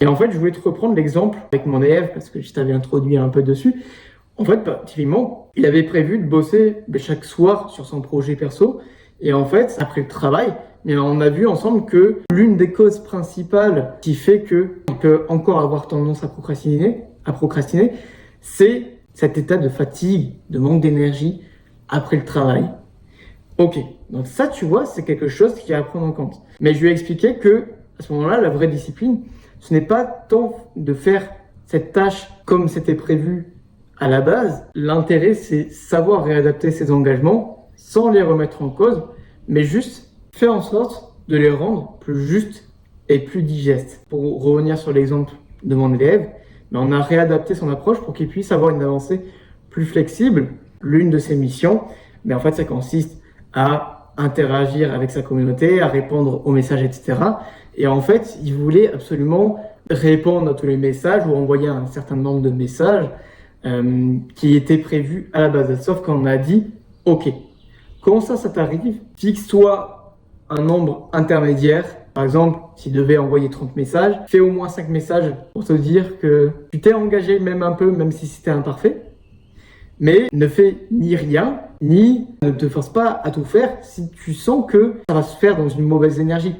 Et en fait, je voulais te reprendre l'exemple avec mon élève parce que je t'avais introduit un peu dessus. En fait, typiquement, il avait prévu de bosser chaque soir sur son projet perso. Et en fait, après le travail, on a vu ensemble que l'une des causes principales qui fait qu'il peut encore avoir tendance à procrastiner, c'est cet état de fatigue, de manque d'énergie après le travail. Ok, donc ça, tu vois, c'est quelque chose qui est à prendre en compte. Mais je lui ai expliqué que, à ce moment-là, la vraie discipline, ce n'est pas tant de faire cette tâche comme c'était prévu à la base. L'intérêt, c'est savoir réadapter ses engagements sans les remettre en cause, mais juste faire en sorte de les rendre plus justes et plus digestes. Pour revenir sur l'exemple de mon élève, on a réadapté son approche pour qu'il puisse avoir une avancée plus flexible. L'une de ses missions, mais en fait, ça consiste à interagir avec sa communauté, à répondre aux messages, etc. Et en fait, il voulait absolument répondre à tous les messages ou envoyer un certain nombre de messages qui étaient prévus à la base. Sauf qu'on a dit, ok, comment ça t'arrive? Fixe-toi un nombre intermédiaire. Par exemple, s'il devait envoyer 30 messages, fais au moins 5 messages pour te dire que tu t'es engagé même un peu, même si c'était imparfait. Mais ne fais ni rien, ni ne te force pas à tout faire si tu sens que ça va se faire dans une mauvaise énergie.